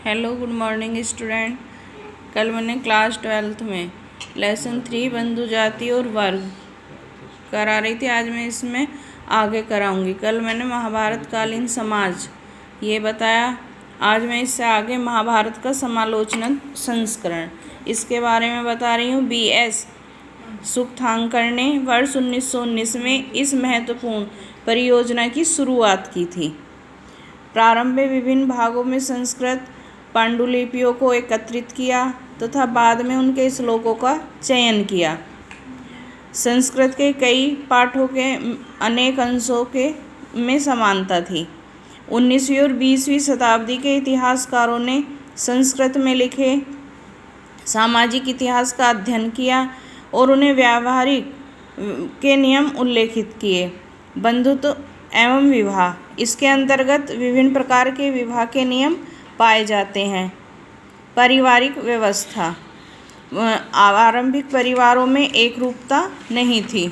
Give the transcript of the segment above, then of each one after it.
Hello good morning student. कल मैंने class 12th में लेसन 3 बंधु जाति और वर्ग करा रही थी। आज मैं इसमें आगे कराऊंगी। कल मैंने महाभारत कालीन समाज ये बताया। आज मैं इससे आगे महाभारत का समालोचना संस्करण इसके बारे में बता रही हूँ। BS सुकथांकर ने वर्ष 1919 में इस महत्वपूर्ण परियोजना की शुरुआत की थी। प्रारंभ में विभिन्न भागों में संस्कृत पांडुलिपियों को एकत्रित किया तथा बाद में उनके श्लोकों का चयन किया। संस्कृत के कई पाठों के अनेक अंशों के में समानता थी। 19वीं और 20वीं शताब्दी के इतिहासकारों ने संस्कृत में लिखे सामाजिक इतिहास का अध्ययन किया और उन्हें व्यावहारिक के नियम उल्लेखित किए। बंधुत्व एवं विवाह इसके अंतर्गत विभिन्न प्रकार के विवाह के नियम पाए जाते हैं। पारिवारिक व्यवस्था आरंभिक परिवारों में एक रूपता नहीं थी।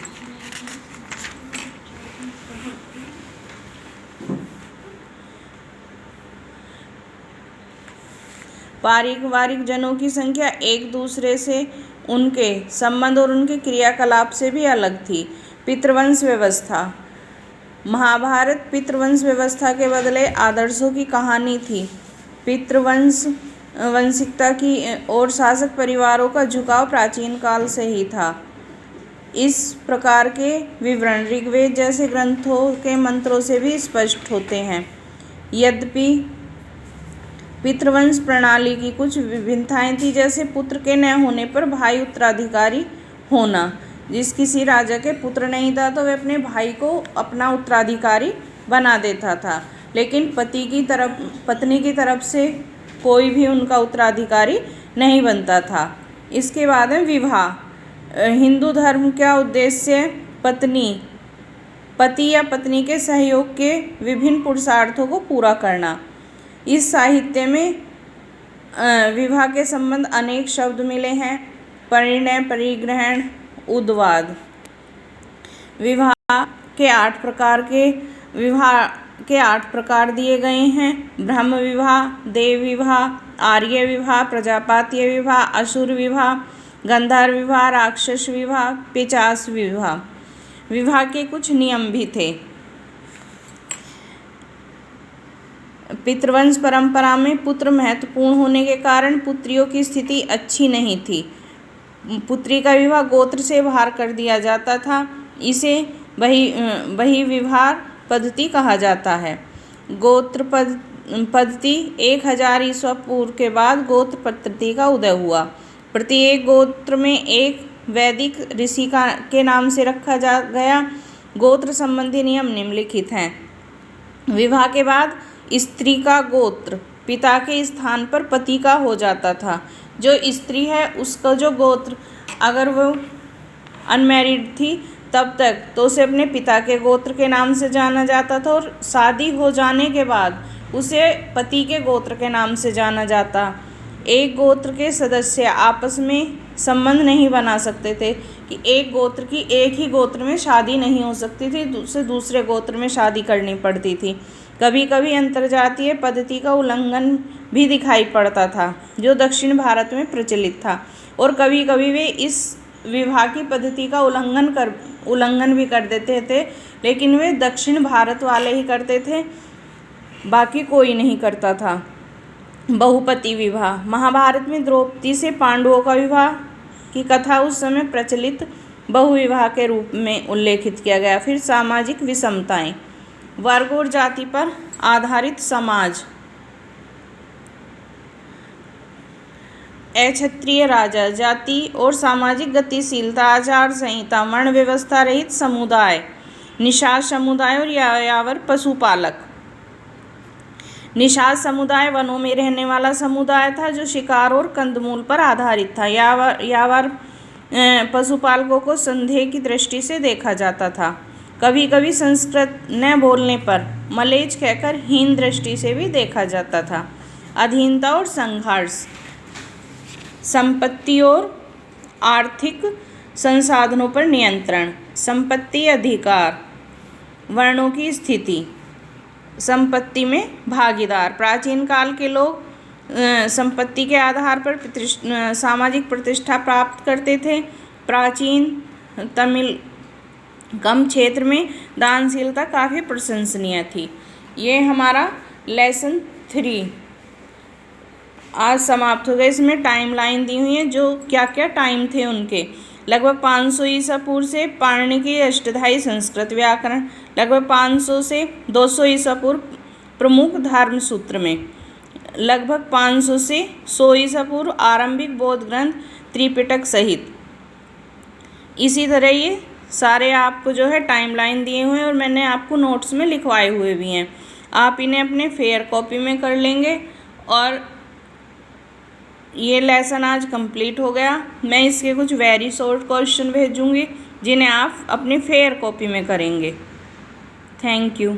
पारिवारिक जनों की संख्या एक दूसरे से उनके संबंध और उनके क्रियाकलाप से भी अलग थी। पितृवंश व्यवस्था महाभारत पितृवंश व्यवस्था के बदले आदर्शों की कहानी थी। वंशिकता की और शासक परिवारों का झुकाव प्राचीन काल से ही था। इस प्रकार के विवरण ऋग्वेद जैसे ग्रंथों के मंत्रों से भी स्पष्ट होते हैं। यद्यपि पितृवंश प्रणाली की कुछ विभिन्नताएं थी, जैसे पुत्र के न होने पर भाई उत्तराधिकारी होना। जिस किसी राजा के पुत्र नहीं था तो वह अपने भाई को अपना उत्तराधिकारी बना देता था, लेकिन पत्नी की तरफ से कोई भी उनका उत्तराधिकारी नहीं बनता था। इसके बाद में विवाह हिंदू धर्म का उद्देश्य पति या पत्नी के सहयोग के विभिन्न पुरुषार्थों को पूरा करना। इस साहित्य में विवाह के संबंध अनेक शब्द मिले हैं। परिणय, परिग्रहण, उद्वाद। विवाह के 8 प्रकार दिए गए हैं। ब्रह्म विवाह, देव विवाह, आर्य विवाह, प्रजापतीय विवाह, असुर विवाह, गंधर्व विवाह, राक्षस विवाह, पिशाच विवाह। विवाह के कुछ नियम भी थे। पितृवंश परंपरा में पुत्र महत्वपूर्ण होने के कारण पुत्रियों की स्थिति अच्छी नहीं थी। पुत्री का विवाह गोत्र से बाहर कर दिया जाता था। इसे वही विवाह पद्धति कहा जाता है। गोत्र पद्धति 1000 ईसा पूर्व के बाद गोत्र पद्धति का उदय हुआ। प्रत्येक गोत्र में एक वैदिक ऋषि के नाम से रखा गया। गोत्र संबंधी नियम निम्नलिखित हैं। विवाह के बाद स्त्री का गोत्र पिता के स्थान पर पति का हो जाता था। जो स्त्री है उसका जो गोत्र, अगर वो अनमैरिड थी तब तक तो उसे अपने पिता के गोत्र के नाम से जाना जाता था, और शादी हो जाने के बाद उसे पति के गोत्र के नाम से जाना जाता। एक गोत्र के सदस्य आपस में संबंध नहीं बना सकते थे कि एक गोत्र की एक ही गोत्र में शादी नहीं हो सकती थी, दूसरे गोत्र में शादी करनी पड़ती थी। कभी कभी अंतर्जातीय पद्धति का उल्लंघन भी दिखाई पड़ता था, जो दक्षिण भारत में प्रचलित था, और कभी कभी वे इस विवाह की पद्धति का उल्लंघन भी कर देते थे, लेकिन वे दक्षिण भारत वाले ही करते थे, बाकी कोई नहीं करता था। बहुपति विवाह महाभारत में द्रौपदी से पांडवों का विवाह की कथा उस समय प्रचलित बहुविवाह के रूप में उल्लेखित किया गया। फिर सामाजिक विषमताएं, वर्ग और जाति पर आधारित समाज। अक्षत्रिय राजा, जाति और सामाजिक गतिशीलता, आचार संहिता, वर्ण व्यवस्था रहित समुदाय, निषाद समुदाय और यावर पशुपालक। निषाद समुदाय वनों में रहने वाला समुदाय था जो शिकार और कंदमूल पर आधारित था। यावर पशुपालकों को संदेह की दृष्टि से देखा जाता था। कभी कभी संस्कृत न बोलने पर मलेच्छ कहकर हीन दृष्टि से भी देखा जाता था। अधीनता और संघर्ष, संपत्ति और आर्थिक संसाधनों पर नियंत्रण, संपत्ति अधिकार, वर्णों की स्थिति, संपत्ति में भागीदार। प्राचीन काल के लोग संपत्ति के आधार पर सामाजिक प्रतिष्ठा प्राप्त करते थे। प्राचीन तमिलकम क्षेत्र में दानशीलता काफ़ी प्रशंसनीय थी। ये हमारा लेसन 3 आज समाप्त हो गया। इसमें टाइम लाइन दी हुई है, जो क्या क्या टाइम थे उनके। लगभग 500 ईसा पूर्व से पाणिनि की अष्टधाई संस्कृत व्याकरण, लगभग 500 से 200 ईसा पूर्व प्रमुख धर्म सूत्र में, लगभग 500 से 100 ईसा पूर्व आरंभिक बौद्ध ग्रंथ त्रिपिटक सहित। इसी तरह ये सारे आपको जो है टाइमलाइन दिए हुए हैं और मैंने आपको नोट्स में लिखवाए हुए भी हैं। आप इन्हें अपने फेयर कॉपी में कर लेंगे और ये लेसन आज कंप्लीट हो गया। मैं इसके कुछ वेरी शॉर्ट क्वेश्चन भेजूंगी जिन्हें आप अपनी फेयर कॉपी में करेंगे। Thank you.